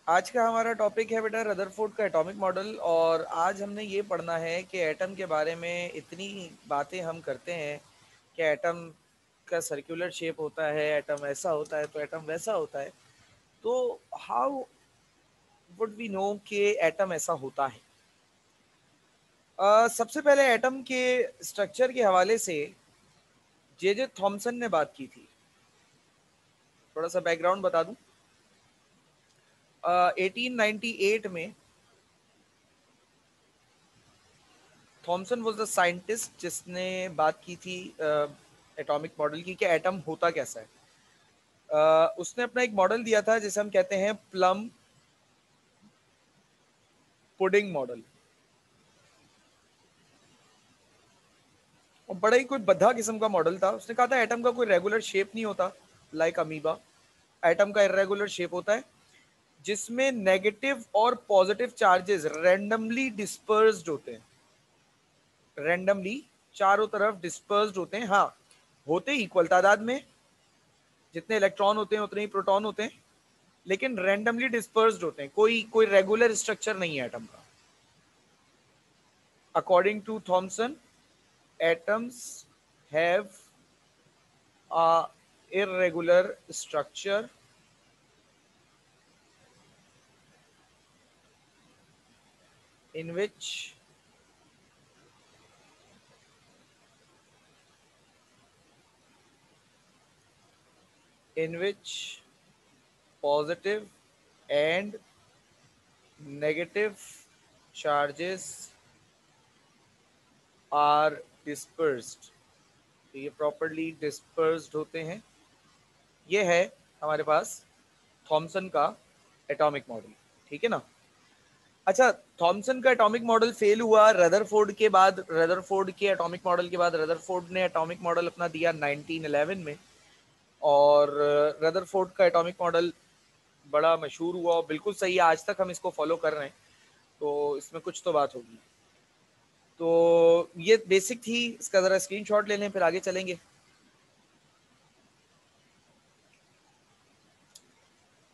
आज का हमारा टॉपिक है बेटा रदरफोर्ड का एटॉमिक मॉडल। और आज हमने ये पढ़ना है कि एटम के बारे में इतनी बातें हम करते हैं कि एटम का सर्कुलर शेप होता है, एटम ऐसा होता है तो एटम वैसा होता है। तो हाउ वुड वी नो कि एटम ऐसा होता है? सबसे पहले एटम के स्ट्रक्चर के हवाले से जे थॉमसन ने बात की थी। थोड़ा सा बैकग्राउंड बता दूं। 1898 में थॉमसन वाज द साइंटिस्ट जिसने बात की थी एटॉमिक मॉडल की कि एटम होता कैसा है। उसने अपना एक मॉडल दिया था जिसे हम कहते हैं प्लम पुडिंग मॉडल। और बड़ा ही कोई बद्धा किस्म का मॉडल था। उसने कहा था एटम का कोई रेगुलर शेप नहीं होता लाइक अमीबा। एटम का इरेगुलर शेप होता है जिसमें नेगेटिव और पॉजिटिव चार्जेस रैंडमली डिस्पर्स्ड होते हैं। रैंडमली चारों तरफ डिस्पर्स्ड होते हैं। हाँ, होते इक्वल तादाद में, जितने इलेक्ट्रॉन होते हैं उतने ही प्रोटॉन होते हैं, लेकिन रैंडमली डिस्पर्स्ड होते हैं। कोई कोई रेगुलर स्ट्रक्चर नहीं है एटम का। According to Thomson, atoms have a irregular structure in which positive and negative charges are dispersed। तो ये प्रॉपरली डिस्पर्स्ड होते हैं। ये है हमारे पास थॉमसन का एटॉमिक मॉडल। ठीक है ना। अच्छा, थॉमसन का एटॉमिक मॉडल फेल हुआ रदरफोर्ड के बाद। रदरफोर्ड के एटॉमिक मॉडल के बाद रदरफोर्ड ने एटॉमिक मॉडल अपना दिया 1911 में। और रदरफोर्ड का एटॉमिक मॉडल बड़ा मशहूर हुआ और बिल्कुल सही है। आज तक हम इसको फॉलो कर रहे हैं, तो इसमें कुछ तो बात होगी। तो ये बेसिक थी। इसका जरा स्क्रीनशॉट ले लें, फिर आगे चलेंगे।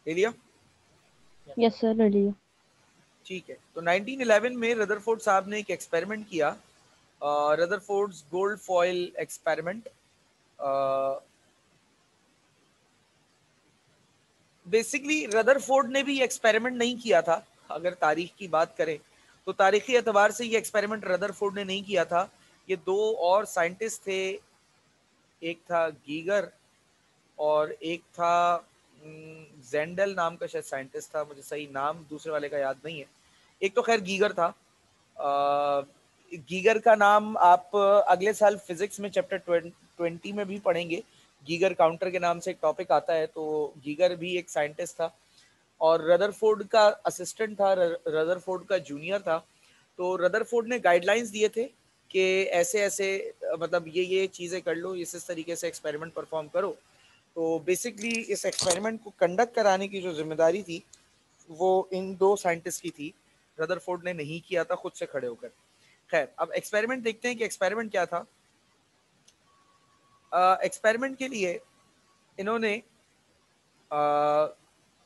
ले लिया? यस सर, रेडी है। ठीक है। तो 1911 में रदरफोर्ड साहब ने एक एक्सपेरिमेंट किया, Rutherford's gold foil experiment. Basically Rutherford ने भी एक्सपेरिमेंट नहीं किया था। अगर तारीख की बात करें तो तारीखी एतबार से ये एक्सपेरिमेंट रदरफोर्ड ने नहीं किया था। ये दो और साइंटिस्ट थे, एक था गीगर और एक था जेंडल नाम का शायद साइंटिस्ट था। मुझे सही नाम दूसरे वाले का याद नहीं है। एक तो खैर गीगर था। गीगर का नाम आप अगले साल फिजिक्स में चैप्टर 20 में भी पढ़ेंगे। गीगर काउंटर के नाम से एक टॉपिक आता है। तो गीगर भी एक साइंटिस्ट था और रदरफोर्ड का असिस्टेंट था, रदरफोर्ड का जूनियर था। तो रदरफोर्ड ने गाइडलाइंस दिए थे कि ऐसे ऐसे मतलब ये चीज़ें कर लो, इस तरीके से एक्सपेरिमेंट परफॉर्म करो। तो बेसिकली इस एक्सपेरिमेंट को कंडक्ट कराने की जो जिम्मेदारी थी वो इन दो साइंटिस्ट की थी। रदरफोर्ड ने नहीं किया था खुद से खड़े होकर। खैर, अब एक्सपेरिमेंट देखते हैं कि एक्सपेरिमेंट क्या था। एक्सपेरिमेंट के लिए इन्होंने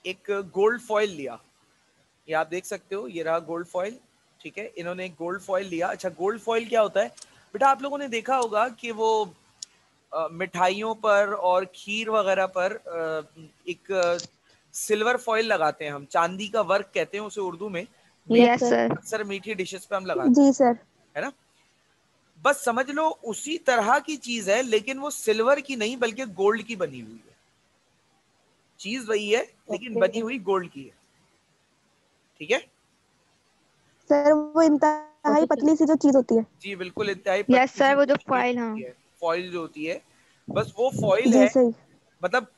एक गोल्ड फॉइल लिया। ये आप देख सकते हो, ये रहा गोल्ड फॉइल। ठीक है, इन्होंने एक गोल्ड फॉइल लिया। अच्छा, गोल्ड फॉइल क्या होता है बेटा? आप लोगों ने देखा होगा कि वो मिठाइयों पर और खीर वगैरह पर एक सिल्वर फॉइल लगाते हैं हम, चांदी का वर्क कहते हैं उसे उर्दू में। Yes sir. अक्सर मीठी डिशेस पे हम लगाते जी सर। हैं, है ना। बस समझ लो उसी तरह की चीज है, लेकिन वो सिल्वर की नहीं बल्कि गोल्ड की बनी हुई है। चीज वही है लेकिन बनी हुई गोल्ड की है। ठीक है। सर वो इंतहाई पतली सी जो चीज होती है। जी बिल्कुल, इंतहाई यस पतली सी सर, वो जो शीट फॉइल, हाँ। होती है, फॉइल जो होती है, बस वो फॉइल जी है। सही। मतलब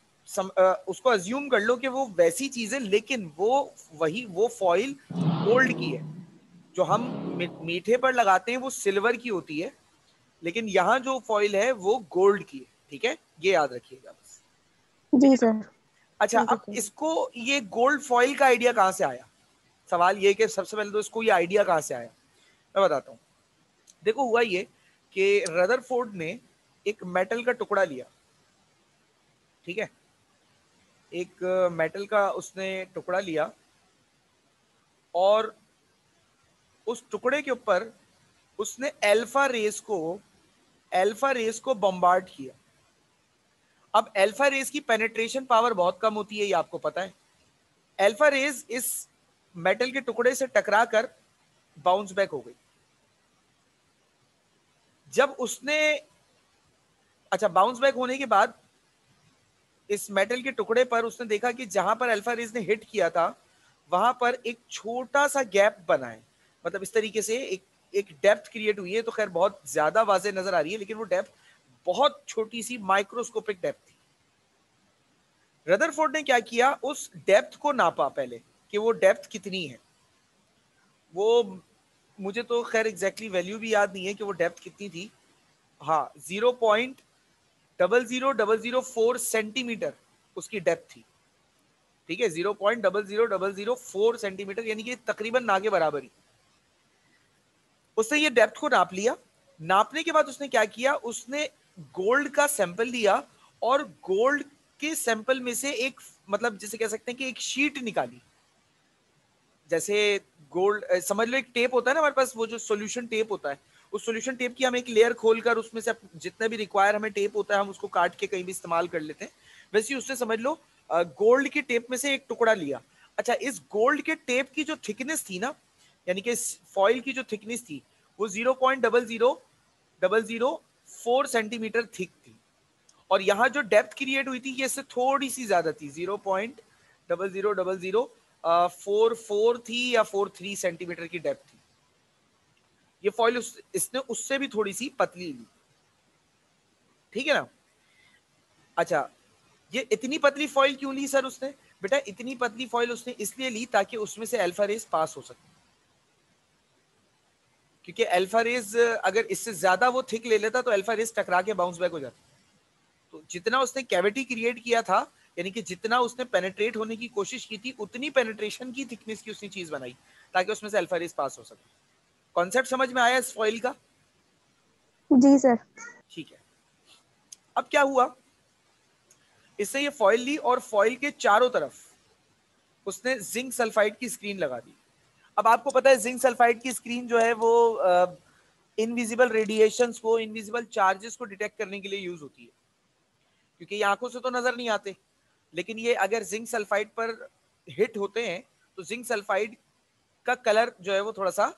उसको अज्यूम कर लो कि वो वैसी चीज है, लेकिन वो फॉइल गोल्ड की है। जो हम मीठे पर लगाते हैं वो सिल्वर की होती है, लेकिन यहाँ जो फॉइल है वो गोल्ड की है। ठीक है, ये याद रखिएगा बस। ठीक जी है ना। सर। अच्छा, ठीक है अब सर। इसको ये गोल्ड फॉइल का आइडिया कहाँ से आया? सवाल ये कि सबसे पहले तो इसको ये आइडिया कहाँ से आया, मैं बताता हूँ। देखो, हुआ ये कि रदरफोर्ड ने एक मेटल का टुकड़ा लिया। ठीक है, एक मेटल का उसने टुकड़ा लिया और उस टुकड़े के ऊपर उसने अल्फा रेस को बम्बार्ड किया। अब अल्फा रेस की पेनिट्रेशन पावर बहुत कम होती है, ये आपको पता है। अल्फा रेस इस मेटल के टुकड़े से टकराकर बाउंस बैक हो गई। जब उसने अच्छा बाउंस बैक होने के बाद इस मेटल के टुकड़े पर उसने देखा कि जहां पर अल्फा रेस ने हिट किया था वहां पर एक छोटा सा गैप बना है, मतलब इस तरीके से एक डेप्थ क्रिएट हुई है। तो खैर बहुत ज्यादा वाज़ेह नजर आ रही है, लेकिन वो डेप्थ बहुत छोटी सी माइक्रोस्कोपिक डेप्थ थी। रदरफोर्ड ने क्या किया, उस डेप्थ को नापा पहले कि वो डेप्थ कितनी है। वो मुझे तो खैर एग्जैक्टली वैल्यू भी याद नहीं है कि वो डेप्थ कितनी थी। हाँ, 0.00004 सेंटीमीटर उसकी डेप्थ थी। ठीक है, 0.00004 सेंटीमीटर, यानी कि तकरीबन ना के बराबर ही। उसने ये डेप्थ को नाप लिया। नापने के बाद उसने क्या किया, उसने गोल्ड का सैंपल लिया और गोल्ड के सैंपल में से एक, मतलब जिसे कह सकते हैं कि एक शीट निकाली। जैसे गोल्ड समझ लो एक टेप होता है ना हमारे पास, वो जो सॉल्यूशन टेप होता है, उस सॉल्यूशन टेप की हम एक लेयर खोलकर उसमें से जितना भी रिक्वायर हमें टेप होता है हम उसको काट के कहीं भी इस्तेमाल कर लेते हैं। वैसे ही उसने समझ लो गोल्ड की टेप में से एक टुकड़ा लिया। अच्छा, इस गोल्ड के टेप की जो थिकनेस थी ना, यानी कि इस फॉइल की जो थिकनेस थी वो 0.00004 सेंटीमीटर थिक थी। और यहाँ जो डेप्थ क्रिएट हुई थी ये इससे थोड़ी सी ज्यादा थी, 0.00044 थी या 43 सेंटीमीटर की डेप्थ थी। ये फॉइल इसने उससे भी थोड़ी सी पतली ली। ठीक है ना। अच्छा, ये इतनी पतली फॉइल क्यों ली सर उसने? बेटा इतनी पतली फॉइल उसने इसलिए ली ताकि उसमें से अल्फा रेस पास हो सके, क्योंकि अल्फा रेस अगर इससे ज्यादा वो थिक ले लेता तो अल्फा रेस टकरा के बाउंस बैक हो जाती। तो जितना उसने कैविटी क्रिएट किया था, यानी कि जितना उसने पेनिट्रेट होने की कोशिश की थी, उतनी पेनिट्रेशन की थिकनेस की उसने चीज बनाई ताकि उसमें से अल्फा रेस पास हो सके। कॉन्सेप्ट समझ में आया इस फॉइल का? जी सर। ठीक है। अब क्या हुआ, इससे ये फॉइल ली और फॉइल के चारों तरफ उसने जिंक सल्फाइड की स्क्रीन लगा दी। अब आपको पता है जिंक सल्फाइड की स्क्रीन जो है वो इनविजिबल रेडिएशंस को, इनविजिबल चार्जेस को डिटेक्ट करने के लिए यूज होती है, क्योंकि ये आंखों से तो नजर नहीं आते, लेकिन ये अगर जिंक सल्फाइड पर हिट होते हैं तो जिंक सल्फाइड का कलर जो है वो थोड़ा सा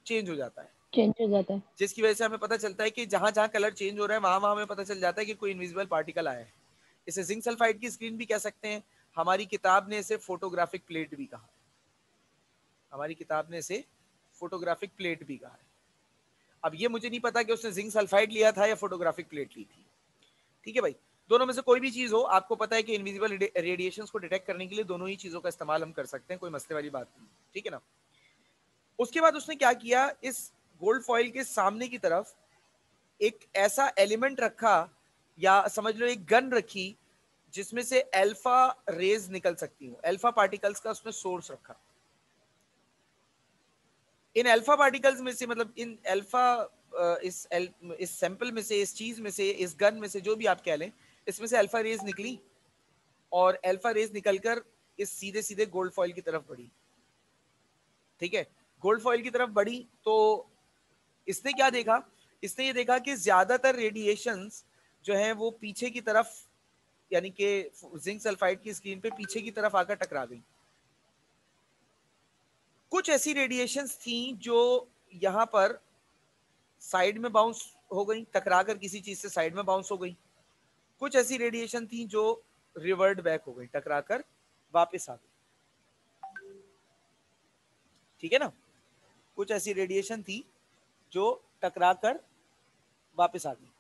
चेंज हो जाता है, चेंज हो जाता है। जिसकी वजह से हमें पता चलता है कि जहां जहां कलर चेंज हो रहा है वहां वहां हमें पता चल जाता है कि कोई इनविजिबल पार्टिकल आया है। इसे जिंक सल्फाइड की स्क्रीन भी कह सकते हैं। हमारी किताब ने इसे फोटोग्राफिक प्लेट भी कहा। हमारी किताब ने इसे फोटोग्राफिक प्लेट भी कहा है। अब ये मुझे नहीं पता कि उसने जिंक सल्फाइड लिया था या फोटोग्राफिक प्लेट ली थी। ठीक है भाई, दोनों में से कोई भी चीज हो, आपको पता है कि इनविजिबल रेडिएशंस को डिटेक्ट करने के लिए दोनों ही चीजों का इस्तेमाल हम कर सकते हैं, कोई मसले वाली बात नहीं। ठीक है ना। उसके बाद उसने क्या किया, इस गोल्ड फॉइल के सामने की तरफ एक ऐसा एलिमेंट रखा, या समझ लो एक गन रखी, जिसमें से अल्फा रेज निकल सकती हो, अल्फा पार्टिकल्स का उसने सोर्स रखा। इन अल्फा पार्टिकल्स में से, मतलब इन अल्फा इस सैंपल में से, इस चीज में से, इस गन में से, जो भी आप कह लें, इसमें से अल्फा रेज निकली और अल्फा रेज निकलकर इस सीधे सीधे गोल्ड फॉइल की तरफ बढ़ी। ठीक है, गोल्ड फॉइल की तरफ बढ़ी तो इसने क्या देखा, इसने ये देखा कि ज्यादातर रेडिएशंस जो है वो पीछे की तरफ, यानी कि जिंक सल्फाइड की स्क्रीन पे पीछे की तरफ आकर टकरा गई। कुछ ऐसी रेडिएशंस थी जो यहाँ पर साइड में बाउंस हो गई, टकरा कर किसी चीज से साइड में बाउंस हो गई। कुछ ऐसी रेडिएशन थी जो रिवर्ट बैक हो गई, टकरा कर वापस आ गई। ठीक है ना। कुछ ऐसी रेडिएशन थी जो टकरा कर वापस आ गई।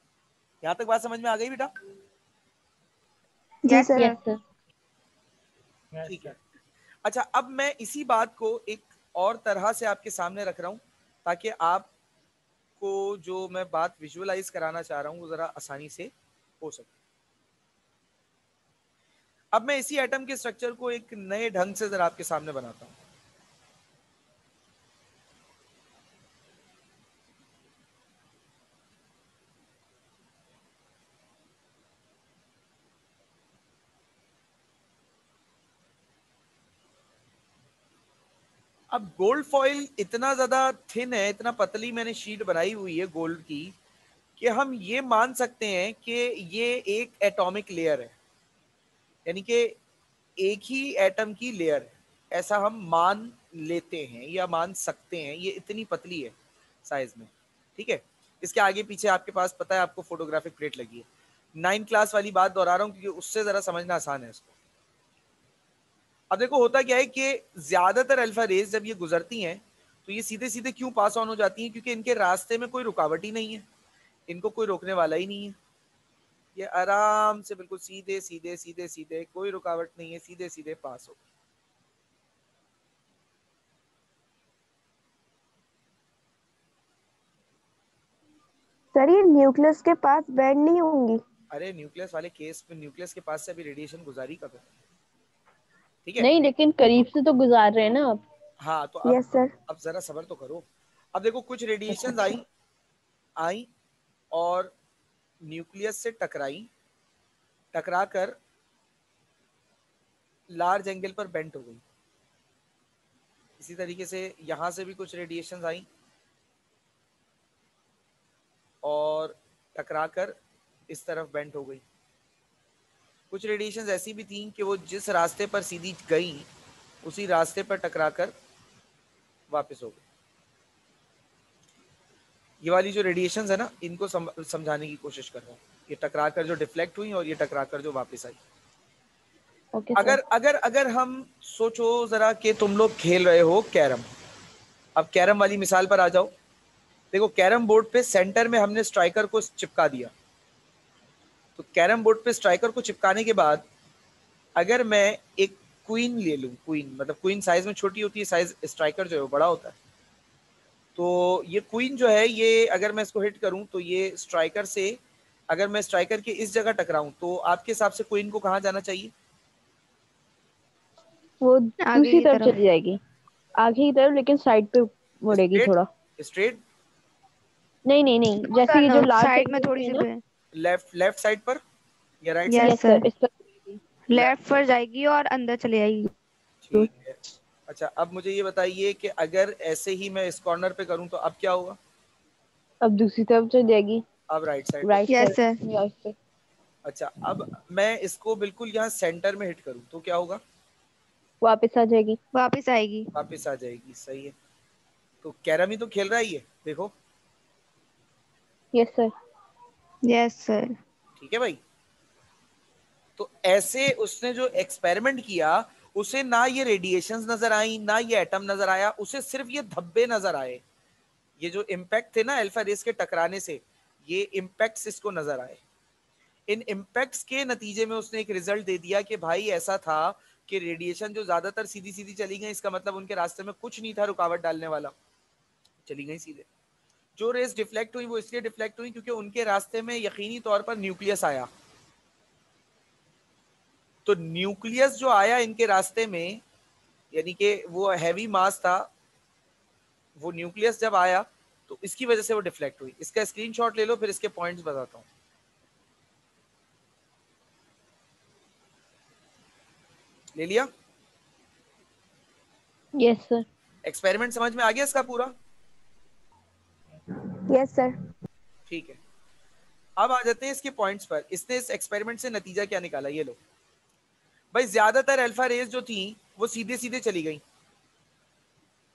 यहां तक बात समझ में आ गई बेटा? जी सर। Yes sir. ठीक है। अच्छा, अब मैं इसी बात को एक और तरह से आपके सामने रख रहा हूं ताकि आपको जो मैं बात विजुअलाइज कराना चाह रहा हूं वो जरा आसानी से हो सके। अब मैं इसी एटम के स्ट्रक्चर को एक नए ढंग से जरा आपके सामने बनाता हूं। अब गोल्ड फॉइल इतना ज्यादा थिन है, इतना पतली मैंने शीट बनाई हुई है गोल्ड की कि हम ये मान सकते हैं कि ये एक एटॉमिक लेयर है, यानी कि एक ही एटम की लेयर है, ऐसा हम मान लेते हैं या मान सकते हैं। ये इतनी पतली है साइज में, ठीक है। इसके आगे पीछे आपके पास पता है आपको फोटोग्राफिक प्लेट लगी है। 9 क्लास वाली बात दोहरा रहा हूँ क्योंकि उससे जरा समझना आसान है इसको। अब देखो होता क्या है कि ज्यादातर अल्फा रेज जब ये गुजरती हैं तो ये सीधे सीधे क्यों पास ऑन हो जाती हैं, क्योंकि इनके रास्ते में कोई रुकावट ही नहीं है, इनको कोई रोकने वाला ही नहीं है। ये आराम से बिल्कुल सीधे सीधे सीधे सीधे, कोई रुकावट नहीं है, सीधे सीधे पास हो। सर ये न्यूक्लियस के पास बैंड नहीं होंगी? अरे न्यूक्लियस वाले केस में न्यूक्लियस के पास से अभी रेडिएशन गुजारी कब है, ठीक है। नहीं, लेकिन करीब से तो गुजार रहे हैं ना आप। हाँ तो यस सर। अब जरा सबर तो करो। अब देखो कुछ रेडिएशन अच्छा। आई आई और न्यूक्लियस से टकराई, टकरा कर लार्ज एंगल पर बेंट हो गई। इसी तरीके से यहां से भी कुछ रेडिएशन आई और टकरा कर इस तरफ बेंट हो गई। कुछ रेडिएशन ऐसी भी थी कि वो जिस रास्ते पर सीधी गई उसी रास्ते पर टकरा कर वापस हो गई। ये वाली जो रेडिएशन है ना, इनको समझाने की कोशिश कर रहा हूँ। ये टकरा कर जो डिफ्लेक्ट हुई और ये टकरा कर जो वापस आई। ओके अगर सर। अगर अगर हम सोचो जरा कि तुम लोग खेल रहे हो कैरम। अब कैरम वाली मिसाल पर आ जाओ। देखो कैरम बोर्ड पे सेंटर में हमने स्ट्राइकर को चिपका दिया। तो कैरम बोर्ड पे स्ट्राइकर को चिपकाने के बाद अगर मैं एक क्वीन ले लूं, क्वीन मतलब क्वीन साइज में छोटी होती है, साइज स्ट्राइकर जो है वो बड़ा होता है। तो ये क्वीन जो है, ये अगर मैं इसको हिट करूं तो ये स्ट्राइकर से, अगर मैं स्ट्राइकर के इस जगह टकराऊं तो आपके हिसाब से क्वीन को कहाँ जाना चाहिए? वो आगे दूसरी की तरफ तरफ। चली जाएगी, आगे की तरफ, लेकिन साइड पे मुड़ेगी स्ट्रेट, थोड़ा। स्ट्रेट। नहीं नहीं नहीं, जैसे सर ये जो लार्ज साइड में एंगल थोड़ी पे है सी ना। लेफ्ट, लेफ्ट साइड पर या right side? Yes yes sir, sir. इस पर मुड़ेगी। Left left. पर जाएगी और अंदर चले जाएगी। ठीक है। अच्छा अब मुझे ये बताइए कि अगर ऐसे ही मैं इस कॉर्नर पे करूं तो अब क्या होगा? अब दूसरी तरफ चली जाएगी, अब राइट साइड पे। राइट यस पर, सर। राइट पे। अच्छा अब मैं इसको बिल्कुल यहाँ सेंटर में हिट करूं तो क्या होगा? वापस आ जाएगी। वापस आएगी। वापस आ जाएगी, सही है। तो कैरम ही तो खेल रहा है ये, देखो। Yes sir. Yes sir. ठीक है भाई। तो ऐसे उसने जो एक्सपेरिमेंट किया, उसे ना ये रेडिएशंस नजर आई ना ये एटम नजर आया, उसे सिर्फ ये धब्बे नजर आए। ये जो इम्पैक्ट थे ना अल्फा रेस के टकराने से, ये इम्पैक्ट्स इसको नजर आए। इन इम्पैक्ट्स के नतीजे में उसने एक रिजल्ट दे दिया कि भाई ऐसा था कि रेडिएशन जो ज्यादातर सीधी सीधी चली गई, इसका मतलब उनके रास्ते में कुछ नहीं था रुकावट डालने वाला, चली गई सीधे। जो रेस डिफ्लेक्ट हुई वो इसलिए डिफ्लेक्ट हुई क्योंकि उनके रास्ते में यकीनी तौर पर न्यूक्लियस आया। तो न्यूक्लियस जो आया इनके रास्ते में, यानी कि वो हैवी मास था, वो न्यूक्लियस जब आया तो इसकी वजह से वो डिफ्लेक्ट हुई। इसका स्क्रीनशॉट ले लो, फिर इसके पॉइंट्स बताता हूँ। ले लिया? Yes sir. एक्सपेरिमेंट समझ में आ गया इसका पूरा? Yes sir. ठीक है। अब आ जाते हैं इसके पॉइंट्स पर। इसने इस एक्सपेरिमेंट से नतीजा क्या निकाला, ये लो भाई। ज्यादातर अल्फा रेज जो थी वो सीधे सीधे चली गई,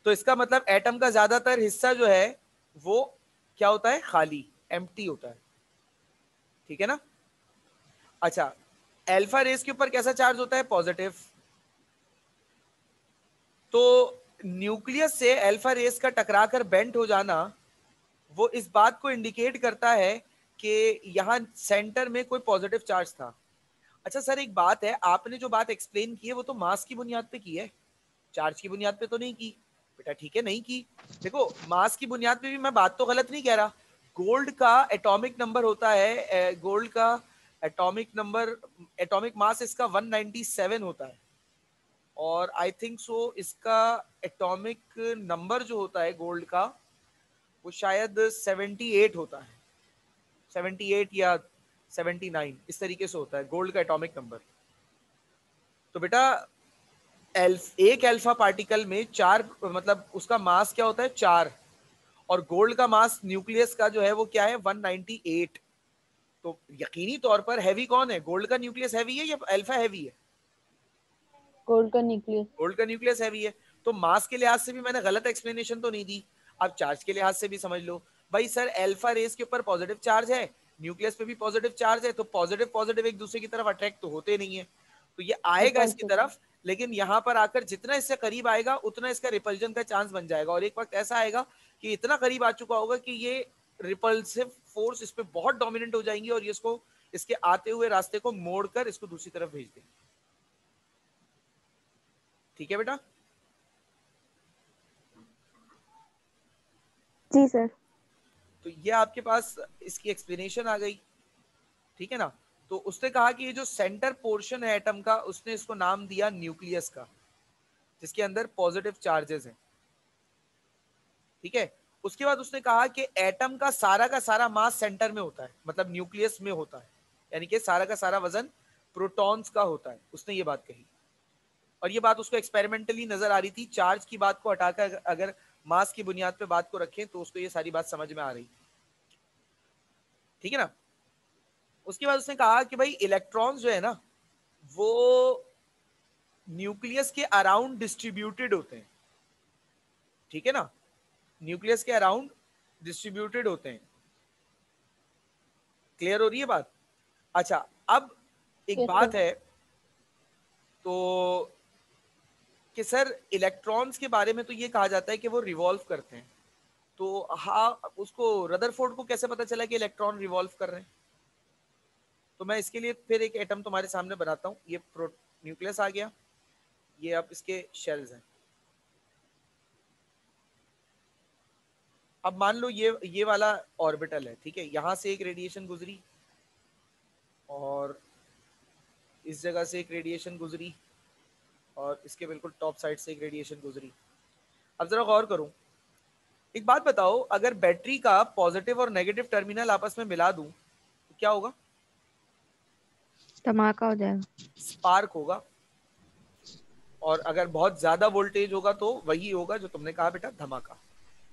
तो इसका मतलब एटम का ज्यादातर हिस्सा जो है वो क्या होता है? खाली, एम्प्टी होता है। ठीक है ना? अच्छा, अल्फा रेस के ऊपर कैसा चार्ज होता है? पॉजिटिव। तो न्यूक्लियस से अल्फा रेस का टकराकर बेंट हो जाना, वो इस बात को इंडिकेट करता है कि यहां सेंटर में कोई पॉजिटिव चार्ज था। अच्छा सर एक बात है, आपने जो बात एक्सप्लेन की है वो तो मास की बुनियाद पे की है, चार्ज की बुनियाद पे तो नहीं की। बेटा ठीक है, नहीं की। देखो मास की बुनियाद पे भी मैं बात तो गलत नहीं कह रहा। गोल्ड का एटॉमिक नंबर होता है, गोल्ड का एटॉमिक नंबर, एटॉमिक मास इसका 197 होता है। और आई थिंक सो इसका एटॉमिक नंबर जो होता है गोल्ड का, वो शायद 78 होता है, 78 या 79 इस तरीके से होता है गोल्ड का एटॉमिक नंबर। तो बेटा एक अल्फा पार्टिकल में 4, मतलब उसका मास क्या होता है 4, और गोल्ड का मास न्यूक्लियस का जो है वो क्या है 198। तो यकीनी तौर पर हैवी कौन है, गोल्ड का न्यूक्लियस हैवी है या अल्फा हैवी है? गोल्ड का न्यूक्लियस। गोल्ड का न्यूक्लियस हैवी है। तो मास के लिहाज से भी मैंने गलत एक्सप्लेनेशन तो नहीं दी। अब चार्ज के लिहाज से भी समझ लो भाई सर, अल्फा रेस के ऊपर पॉजिटिव चार्ज है, न्यूक्लियस पे भी पॉजिटिव चार्ज है, तो पॉजिटिव पॉजिटिव एक दूसरे की तरफ अट्रैक्ट तो होते नहीं है, तो ये आएगा रिपल्स इसकी होता है। तरफ, लेकिन यहाँ पर आकर जितना इससे करीब आएगा उतना इसका रिपल्जन का चांस बन जाएगा, और एक वक्त ऐसा आएगा कि इतना करीब आ चुका होगा कि ये रिपल्सिव फोर्स इस पे बहुत डोमिनेंट हो जाएंगी और ये इसको, इसके आते हुए रास्ते को मोड़कर इसको दूसरी तरफ भेज देंगे। ठीक है बेटा? जी सर। तो ये आपके पास इसकी एक्सप्लेनेशन आ गई। ठीक है ना? तो उसने कहा कि ये जो सेंटर पोर्शन है एटम का, उसने इसको नाम दिया न्यूक्लियस का, जिसके अंदर पॉजिटिव चार्जेस हैं। ठीक है? उसके बाद उसने कहा कि एटम का सारा मास सेंटर में होता है, मतलब न्यूक्लियस में होता है, यानी कि सारा का सारा वजन प्रोटॉन्स का होता है। उसने ये बात कही, और ये बात उसको एक्सपेरिमेंटली नजर आ रही थी। चार्ज की बात को हटाकर अगर मास की बुनियाद पे बात को रखें तो उसको ये सारी बात समझ में आ रही थी। ठीक है ना? उसके बाद उसने कहा कि भाई इलेक्ट्रॉन्स जो है ना, वो न्यूक्लियस के अराउंड डिस्ट्रीब्यूटेड होते हैं। ठीक है ना? न्यूक्लियस के अराउंड डिस्ट्रीब्यूटेड होते हैं। क्लियर हो रही है बात? अच्छा, अब एक यस बात सर। है तो कि सर इलेक्ट्रॉन्स के बारे में तो ये कहा जाता है कि वो रिवॉल्व करते हैं, तो हाँ, उसको रदरफोर्ड को कैसे पता चला कि इलेक्ट्रॉन रिवॉल्व कर रहे हैं? तो मैं इसके लिए फिर एक एटम तुम्हारे सामने बनाता हूँ। ये प्रो न्यूक्लियस आ गया, ये अब इसके शेल्स हैं। अब मान लो ये वाला ऑर्बिटल है, ठीक है? यहां से एक रेडिएशन गुजरी, और इस जगह से एक रेडिएशन गुजरी, और इसके बिल्कुल टॉप साइड से एक रेडिएशन गुजरी। अब जरा गौर करूं, एक बात बताओ, अगर बैटरी का पॉजिटिव और नेगेटिव टर्मिनल आपस में मिला दूं तो क्या होगा? धमाका हो जाएगा। स्पार्क होगा। और अगर बहुत ज्यादा वोल्टेज होगा तो वही होगा जो तुमने कहा बेटा, धमाका।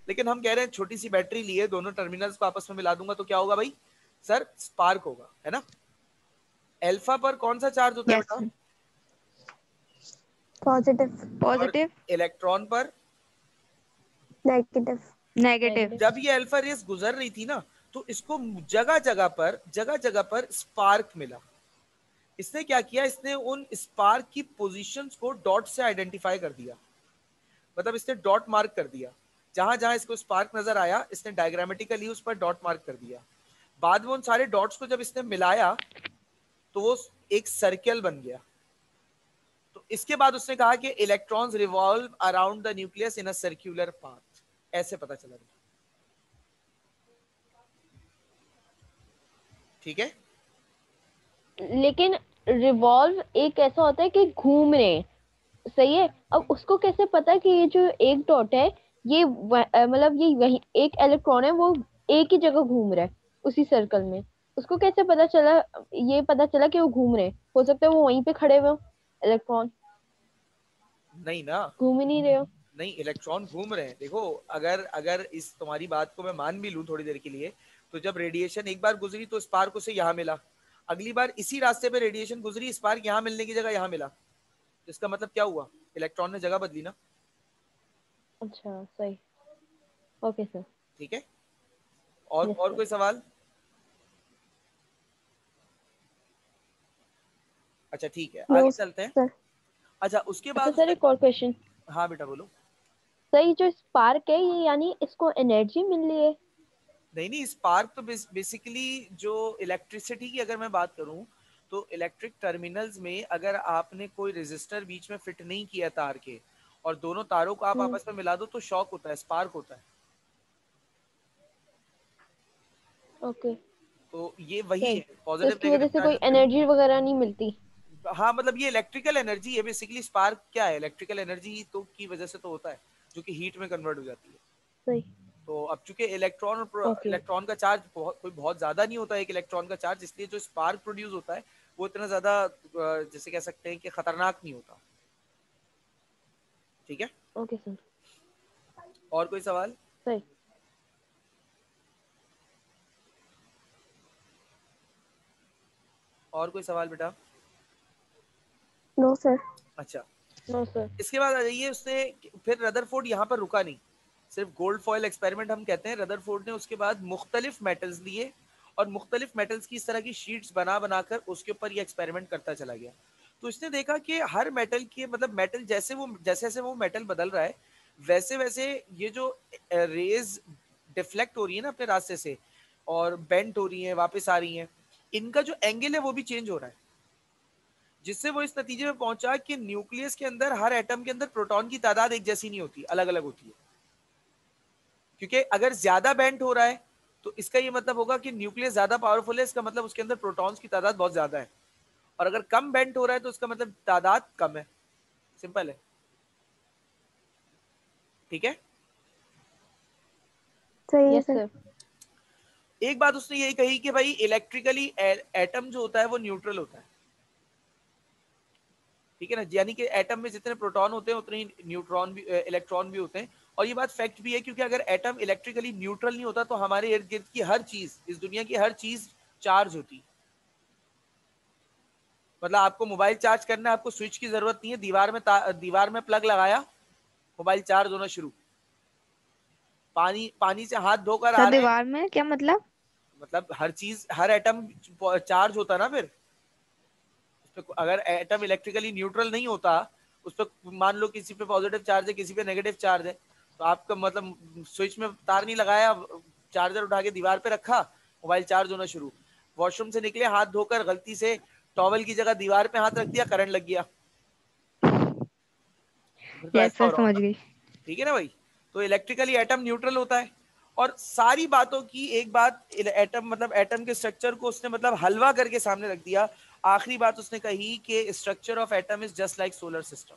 लेकिन हम कह रहे हैं छोटी सी बैटरी लिए, दोनों टर्मिनल्स को आपस में मिला दूंगा तो क्या होगा भाई? सर स्पार्क होगा, है ना? अल्फा पर कौन सा चार्ज होता है यस बेटा? सर। पॉजिटिव। और पॉजिटिव। इलेक्ट्रॉन पर? नेगेटिव। नेगेटिव। जब ये अल्फा रेस गुजर रही थी ना, तो इसको जगह जगह पर स्पार्क मिला। इसने क्या किया, इसने उन स्पार्क की पोजीशंस को डॉट से आइडेंटिफाई कर दिया, मतलब इसने डॉट मार्क कर दिया। जहां जहां इसको स्पार्क नजर आया, इसने डायग्रामेटिकली उस पर डॉट मार्क कर दिया। बाद में उन सारे डॉट्स को जब इसने मिलाया तो वो एक सर्कल बन गया। तो इसके बाद उसने कहा कि electrons revolve around the nucleus in a circular path. ऐसे पता चला। ठीक है? लेकिन रिवॉल्व एक ऐसा होता है कि घूम रहे हैं, सही है। अब उसको कैसे पता कि ये जो एक डॉट है, ये मतलब ये वही एक इलेक्ट्रॉन है, वो एक ही जगह घूम रहा है उसी सर्कल में। उसको कैसे पता चला? ये पता चला कि वो घूम रहे हैं। हो सकता है वो वहीं पे खड़े हुए हो, इलेक्ट्रॉन नहीं ना, घूम ही नहीं रहे हो। नहीं, इलेक्ट्रॉन घूम रहे हैं। देखो, अगर अगर इस तुम्हारी बात को मैं मान भी लूं थोड़ी देर के लिए, तो जब रेडिएशन एक बार गुजरी तो स्पार्क उसे यहाँ मिला, अगली बार इसी रास्ते पे रेडिएशन गुजरी, स्पार्क यहाँ मिलने की जगह यहाँ मिला, तो इसका मतलब क्या हुआ? इलेक्ट्रॉन ने जगह बदली ना। अच्छा सही। Okay sir. ठीक है? यस और सर। कोई सवाल? अच्छा ठीक है, नो आगे चलते हैं। सर। अच्छा, उसके अच्छा बाद सर, उसने, एक और क्वेश्चन। हाँ बेटा बोलो। सही, जो स्पार्क है ये, यानी इसको एनर्जी मिल रही है? नहीं नहीं, स्पार्क तो बेसिकली जो इलेक्ट्रिसिटी की अगर मैं बात करूं, तो इलेक्ट्रिक टर्मिनल्स में अगर आपने कोई रेजिस्टर बीच में फिट नहीं किया तार के, और दोनों तारों को आप हम्म। आपस में मिला दो, तो शॉक होता है, स्पार्क होता है। ओके। तो ये वही सही। है, तो पॉजिटिव इसकी वजह नेगेटिव से कोई चार्जेस मिल। एनर्जी वगैरह नहीं मिलती? हाँ, मतलब ये इलेक्ट्रिकल एनर्जी है बेसिकली। स्पार्क क्या है? इलेक्ट्रिकल एनर्जी तो की वजह से तो होता है, जो कि हीट में कन्वर्ट हो जाती है। सही। तो अब चूंकि ओके। इलेक्ट्रॉन का चार्ज कोई बहुत ज्यादा नहीं होता है, एक इलेक्ट्रॉन का चार्ज, इसलिए जो स्पार्क प्रोड्यूस होता है वो इतना ज्यादा जैसे कह सकते हैं कि खतरनाक नहीं होता। ठीक है, ओके सर। और कोई सवाल? सही। और कोई सवाल बेटा? No sir. अच्छा, नो सर। इसके बाद आ जाइए, उसने फिर रदरफोर्ड यहाँ पर रुका नहीं, सिर्फ गोल्ड फॉयल एक्सपेरिमेंट हम कहते हैं। रदरफोर्ड ने उसके बाद मुख्तलिफ मेटल्स लिए और मुख्तलिफ मेटल्स की इस तरह की शीट्स बना बनाकर उसके ऊपर ये एक्सपेरिमेंट करता चला गया। तो इसने देखा कि हर मेटल के मतलब मेटल जैसे जैसे वो मेटल बदल रहा है, वैसे वैसे ये जो रेज डिफ्लेक्ट हो रही है ना अपने रास्ते से और बेंट हो रही है, वापस आ रही है, इनका जो एंगल है वो भी चेंज हो रहा है, जिससे वो इस नतीजे में पहुंचा कि न्यूक्लियस के अंदर हर एटम के अंदर प्रोटॉन की तादाद एक जैसी नहीं होती, अलग अलग होती है। क्योंकि अगर ज्यादा बेंट हो रहा है तो इसका ये मतलब होगा कि न्यूक्लियस ज्यादा पावरफुल है, इसका मतलब उसके अंदर प्रोटॉन्स की तादाद बहुत ज्यादा है। और अगर कम बेंट हो रहा है तो उसका मतलब तादाद कम है। सिंपल है, ठीक है। सही है यस सर। सर। एक बात उसने यही कही कि भाई इलेक्ट्रिकली एटम जो होता है वो न्यूट्रल होता है, ठीक है ना, यानी कि एटम में जितने प्रोटॉन होते हैं उतने ही न्यूट्रॉन भी इलेक्ट्रॉन भी होते हैं। और ये बात फैक्ट भी है, क्योंकि अगर एटम इलेक्ट्रिकली न्यूट्रल नहीं होता तो हमारे इर्द गिर्द की हर चीज, इस दुनिया की हर चीज चार्ज होती। मतलब आपको मोबाइल चार्ज करना है, आपको स्विच की जरूरत नहीं है, दीवार में प्लग लगाया, मोबाइल चार्ज होना शुरू। पानी पानी से हाथ धोकर सर आ रहे हैं, दीवार में क्या मतलब? मतलब हर चीज, हर एटम चार्ज होता ना। फिर उस पे अगर एटम इलेक्ट्रिकली न्यूट्रल नहीं होता, उस पर मान लो किसी पे पॉजिटिव चार्ज है, किसी पे नेगेटिव चार्ज है, तो आपका मतलब स्विच में तार नहीं लगाया, चार्जर उठा के दीवार पे रखा, मोबाइल चार्ज होना शुरू। वॉशरूम से निकले, हाथ धोकर गलती से टॉवल की जगह दीवार पे हाथ रख दिया, करंट लग गया, फिर तो यस ऐसा सर, हो रहा समझ होगा। गई। ठीक है ना भाई। तो इलेक्ट्रिकली एटम न्यूट्रल होता है। और सारी बातों की एक बात, एटम मतलब एटम के स्ट्रक्चर को उसने मतलब हलवा करके सामने रख दिया। आखिरी बात उसने कही कि structure of atom is just like solar system.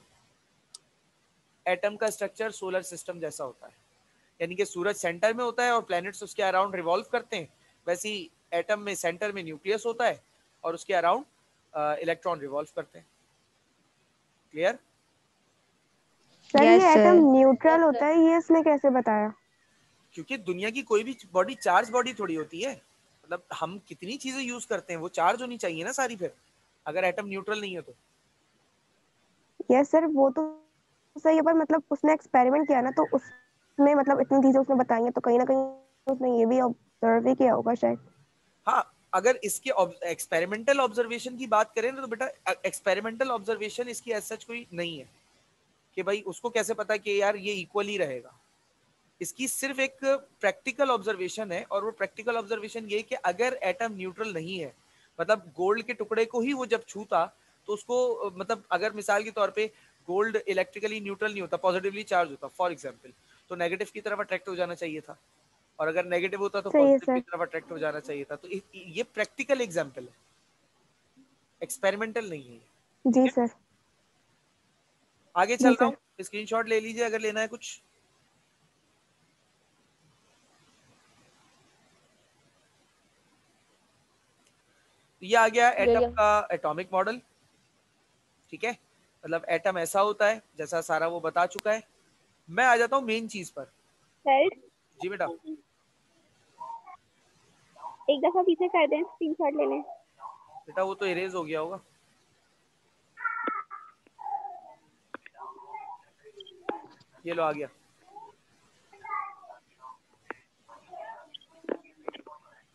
Atom का स्ट्रक्चर सोलर सिस्टम जैसा होता है, यानी कि सूरज सेंटर में होता है और प्लैनेट्स उसके अराउंड रिवॉल्व करते हैं, वैसे ही एटम में सेंटर में न्यूक्लियस होता है और उसके अराउंड इलेक्ट्रॉन रिवॉल्व करते हैं। क्लियर? सर यस ये atom sir. Neutral yes sir. होता है, ये इसने कैसे बताया? क्योंकि दुनिया की कोई भी बॉडी चार्ज बॉडी थोड़ी होती है, मतलब हम कितनी चीजें यूज करते हैं वो चार्ज होनी चाहिए ना सारी, फिर अगर एटम न्यूट्रल नहीं है तो। यस सर, वो तो सही है, पर मतलब उसने एक्सपेरिमेंट किया ना, तो उसमें मतलब इतनी चीजें उसने बताई हैं, तो कहीं ना कहीं उसने ये भी ऑब्जर्व ही किया होगा शायद। हाँ, अगर इसके एक्सपेरिमेंटल ऑब्जर्वेशन की बात करें ना, तो बेटा एक्सपेरिमेंटल ऑब्जर्वेशन इसकी एज सच कोई नहीं है कि भाई उसको कैसे पता कि यार ये इक्वल ही रहेगा। इसकी सिर्फ एक प्रैक्टिकल ऑब्जर्वेशन है, और वो प्रैक्टिकल ऑब्जर्वेशन ये कि अगर एटम न्यूट्रल नहीं है, मतलब गोल्ड के टुकड़े को ही वो जब छूता तो उसको मतलब अगर मिसाल के तौर पे गोल्ड इलेक्ट्रिकली न्यूट्रल नहीं होता, पॉजिटिवली चार्ज होता फॉर एग्जांपल, तो नेगेटिव की तरफ अट्रैक्ट हो जाना चाहिए था, और अगर नेगेटिव होता तो सही है पॉजिटिव की सर। तरफ अट्रैक्ट हो जाना चाहिए था। तो ये प्रैक्टिकल एग्जाम्पल है, एक्सपेरिमेंटल नहीं है ये। ठीक जी है, सर। आगे चल जी रहा सर। हूँ, स्क्रीनशॉट ले लीजिए अगर लेना है कुछ। ये आ गया ले एटम लिया। का एटॉमिक मॉडल। ठीक है, मतलब एटम ऐसा होता है जैसा सारा वो बता चुका है। मैं आ जाता हूँ मेन चीज पर। सर जी बेटा। एक दफा पीछे कर दें, स्क्रीनशॉट ले लें। बेटा वो तो इरेज हो गया होगा। ये लो आ गया।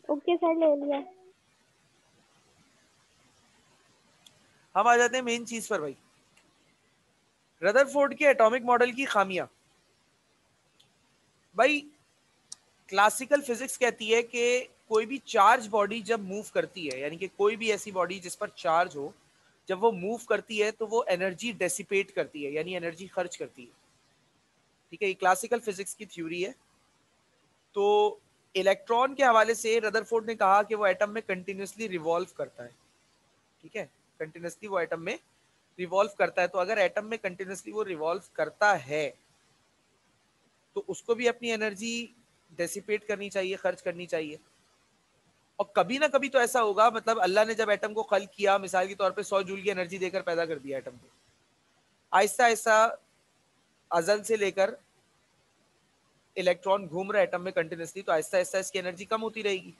ओके सर, ले लिया। हम आ जाते हैं मेन चीज पर भाई, रदरफोर्ड के एटॉमिक मॉडल की खामियां। भाई क्लासिकल फिजिक्स कहती है कि कोई भी चार्ज बॉडी जब मूव करती है, यानी कि कोई भी ऐसी बॉडी जिस पर चार्ज हो, जब वो मूव करती है तो वो एनर्जी डेसिपेट करती है, यानी एनर्जी खर्च करती है। ठीक है, ये क्लासिकल फिजिक्स की थ्योरी है। तो इलेक्ट्रॉन के हवाले से रदरफोर्ड ने कहा कि वो एटम में कंटिन्यूसली रिवॉल्व करता है। ठीक है, कंटिन्यूसली वो एटम में रिवॉल्व करता है। तो अगर एटम में कंटिन्यूसली वो रिवॉल्व करता है तो उसको भी अपनी एनर्जी डेसिपेट करनी चाहिए, खर्च करनी चाहिए। और कभी ना कभी तो ऐसा होगा, मतलब अल्लाह ने जब एटम को खल्क किया, मिसाल के तौर पे 100 जूल की एनर्जी देकर पैदा कर दिया एटम को, आहिस्ता आहिस्ता अजल से लेकर इलेक्ट्रॉन घूम रहा है एटम में कंटिन्यूसली, तो आहिस्ता आहिस्ता इसकी एनर्जी कम होती रहेगी।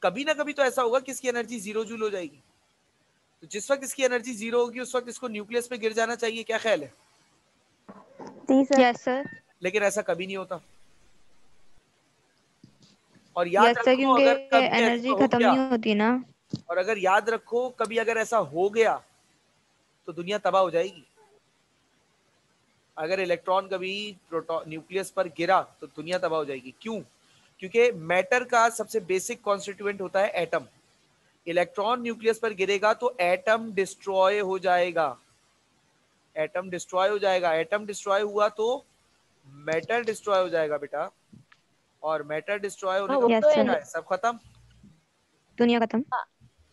कभी ना कभी तो ऐसा होगा कि इसकी एनर्जी 0 जूल हो जाएगी। तो जिस वक्त इसकी एनर्जी 0 होगी उस वक्त इसको न्यूक्लियस पे गिर जाना चाहिए। क्या ख्याल है? जी सर। Yes sir. लेकिन ऐसा कभी नहीं होता। और याद यस सर, रखो क्योंकि अगर कभी एनर्जी ऐसा हो खत्म गया, नहीं होती ना। और अगर याद रखो कभी अगर ऐसा हो गया तो दुनिया तबाह हो जाएगी। अगर इलेक्ट्रॉन कभी प्रोटॉन न्यूक्लियस पर गिरा तो दुनिया तबाह हो जाएगी। क्यों? क्योंकि मैटर का सबसे बेसिक कॉन्स्टिट्यूएंट होता है एटम। इलेक्ट्रॉन न्यूक्लियस पर गिरेगा तो एटम डिस्ट्रॉय हो जाएगा। एटम डिस्ट्रॉय हो जाएगा। एटम डिस्ट्रॉय हुआ तो मैटर डिस्ट्रॉय हो जाएगा बेटा, और मैटर डिस्ट्रॉय होने हाँ का वो यस तो मतलब सर, क्या है? सब खत्म। दुनिया खत्म।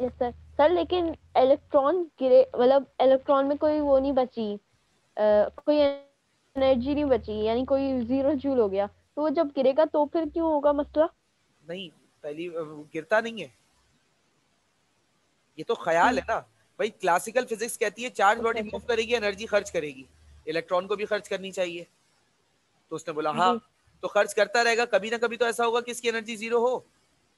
Yes sir. सर लेकिन इलेक्ट्रॉन गिरे, मतलब इलेक्ट्रॉन में कोई वो नहीं बची, कोई एनर्जी नहीं बची, यानी कोई 0 जूल हो गया, तो वो जब गिरेगा तो फिर क्यों होगा मसला? नहीं, पहली गिरता नहीं है, ये तो ख्याल है ना भाई। क्लासिकल फिजिक्स कहती है चार्ज अच्छा बॉडी अच्छा। मूव करेगी एनर्जी खर्च करेगी, इलेक्ट्रॉन को भी खर्च करनी चाहिए। तो उसने बोला हाँ, जी। तो खर्च करता रहेगा, कभी ना कभी तो ऐसा होगा कि इसकी एनर्जी 0 हो।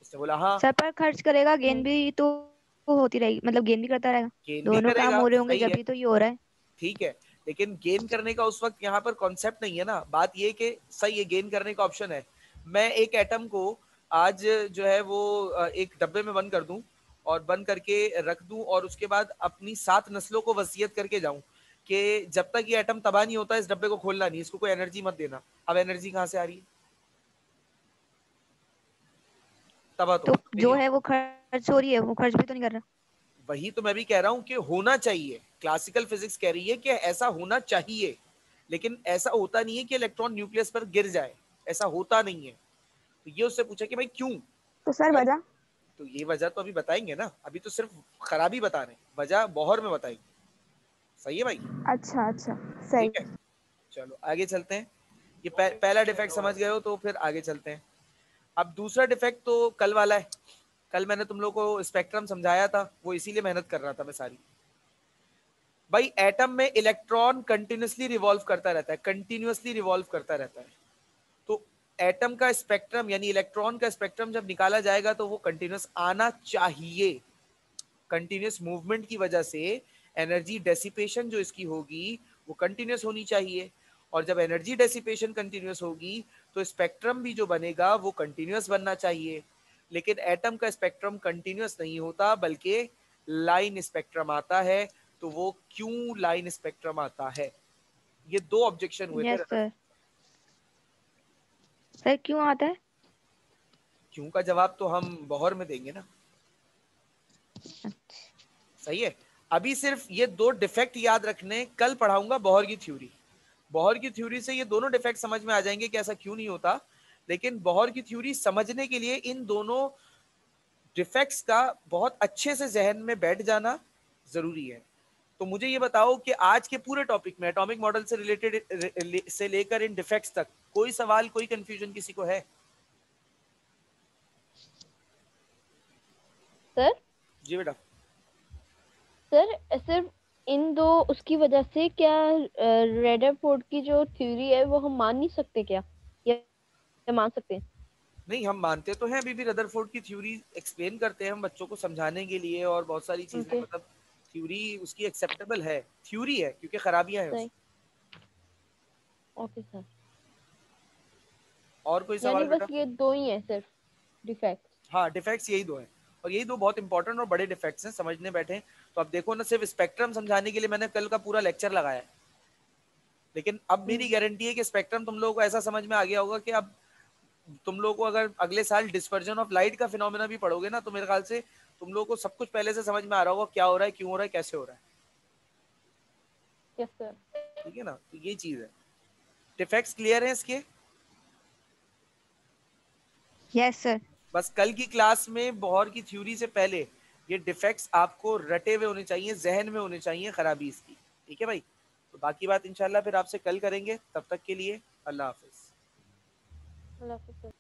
उसने बोला हाँ। सर पर खर्च करेगा, गेन हम्म। भी तो होती रहेगी, मतलब गेन भी करता रहेगा। गेन भी दोनों काम करेगा, हो रहे होंगे सही है, जब भी तो ये हो रहा है। ठीक है। लेकिन गेन करने का उस वक्त यहाँ पर कॉन्सेप्ट नहीं है ना। बात ये कि सही है, गेन करने का ऑप्शन है। मैं एक एटम को आज जो है वो एक डब्बे में बंद कर दूं और बंद करके रख दूं, और उसके बाद अपनी 7 नस्लों को वसीयत करके जाऊं कि जब तक ये एटम तबाह नहीं होता इस डब्बे को खोलना नहीं, इसको कोई एनर्जी मत देना। अब एनर्जी कहाँ से आ रही है? तबाह तो तो होता भी जो नहीं। है वो खर्च हो रही है, वो खर्च भी तो नहीं कर रहा। वही तो मैं भी कह रहा हूं कि होना चाहिए। क्लासिकल फिजिक्स कह रही है कि ऐसा होना चाहिए, लेकिन ऐसा होता नहीं है कि इलेक्ट्रॉन न्यूक्लियस पर गिर जाए। ऐसा होता नहीं है। तो ये उससे पूछा कि भाई क्यों? तो सर अगर, वजह। तो ये वजह तो अभी बताएंगे ना, अभी तो सिर्फ खराबी बता रहे हैं, वजह बोहर में बताएंगे। सही है भाई? अच्छा अच्छा। सही। ठीक है, चलो आगे चलते हैं। ये पहला डिफेक्ट समझ गए हो तो फिर आगे चलते हैं। अब दूसरा डिफेक्ट तो कल वाला है। कल मैंने तुम लोग को स्पेक्ट्रम समझाया था, वो इसीलिए मेहनत कर रहा था मैं सारी। भाई एटम में इलेक्ट्रॉन कंटिन्यूसली रिवॉल्व करता रहता है, कंटिन्यूसली रिवॉल्व करता रहता है। तो एटम का स्पेक्ट्रम यानी इलेक्ट्रॉन का स्पेक्ट्रम जब निकाला जाएगा तो वो कंटिन्यूस आना चाहिए। कंटिन्यूस मूवमेंट की वजह से एनर्जी डेसिपेशन जो इसकी होगी वो कंटिन्यूस होनी चाहिए, और जब एनर्जी डेसिपेशन कंटिन्यूस होगी तो स्पेक्ट्रम भी जो बनेगा वो कंटिन्यूस बनना चाहिए। लेकिन एटम का स्पेक्ट्रम कंटिन्यूस नहीं होता बल्कि लाइन स्पेक्ट्रम आता है। तो वो क्यों लाइन स्पेक्ट्रम आता है? ये 2 ऑब्जेक्शन हुए थे। Yes sir. सर क्यों आता है? क्यों का जवाब तो हम बोहर में देंगे ना। सही है। अभी सिर्फ ये 2 डिफेक्ट याद रखने, कल पढ़ाऊंगा बोहर की थ्योरी। बोहर की थ्योरी से ये दोनों डिफेक्ट समझ में आ जाएंगे कि ऐसा क्यों नहीं होता। लेकिन बोहर की थ्योरी समझने के लिए इन दोनों डिफेक्ट्स का बहुत अच्छे से जहन में बैठ जाना जरूरी है। तो मुझे ये बताओ कि आज के पूरे टॉपिक में एटॉमिक मॉडल से रिलेटेड से लेकर इन डिफेक्ट्स तक कोई सवाल, कोई कंफ्यूजन किसी को है? सर जी बेटा। सर सिर्फ इन दो उसकी वजह से क्या रेदरफोर्ड की जो थ्योरी है वो हम मान नहीं सकते क्या, या मान सकते हैं? नहीं, हम मानते तो हैं, अभी भी रदरफोर्ड की थ्योरी एक्सप्लेन करते हैं हम बच्चों को समझाने के लिए, और बहुत सारी चीजें, ओके मतलब थ्योरी उसकी एक्सेप्टेबल है, थ्योरी है, क्योंकि खराबियां हैं सही। उसमें। Okay sir. और कोई यानी सवाल बस बेटा? ये दो ही हैं सिर्फ डिफेक्ट? हाँ, डिफेक्ट्स यही 2 हैं, और यही 2 बहुत इंपॉर्टेंट और बड़े डिफेक्ट्स हैं, समझने बैठे हैं। तो अब देखो ना, सिर्फ स्पेक्ट्रम समझाने के लिए मैंने कल का पूरा लेक्चर लगाया है। लेकिन अब मेरी गारंटी है कि स्पेक्ट्रम तुम लोगों को ऐसा समझ में आ गया होगा कि अब तुम लोगों को अगर अगले साल डिस्पर्जन ऑफ लाइट का फिनोमेना भी पढ़ोगे ना, तो मेरे ख्याल से तुम लोगों को सब कुछ पहले से समझ में आ रहा होगा, क्या हो रहा है, क्यों हो रहा है, कैसे हो रहा है। Yes sir. ठीक है ना? तो ये चीज है। डिफेक्ट्स क्लियर है इसके? Yes sir. बस कल की क्लास में बोहर की थ्योरी से पहले ये डिफेक्ट्स आपको रटे हुए होने चाहिए, जहन में होने चाहिए खराबी इसकी। ठीक है भाई? तो बाकी बात इंशाल्लाह फिर आपसे कल करेंगे। तब तक के लिए अल्लाह हाफिज। अल्लाह हाफिज़ सर।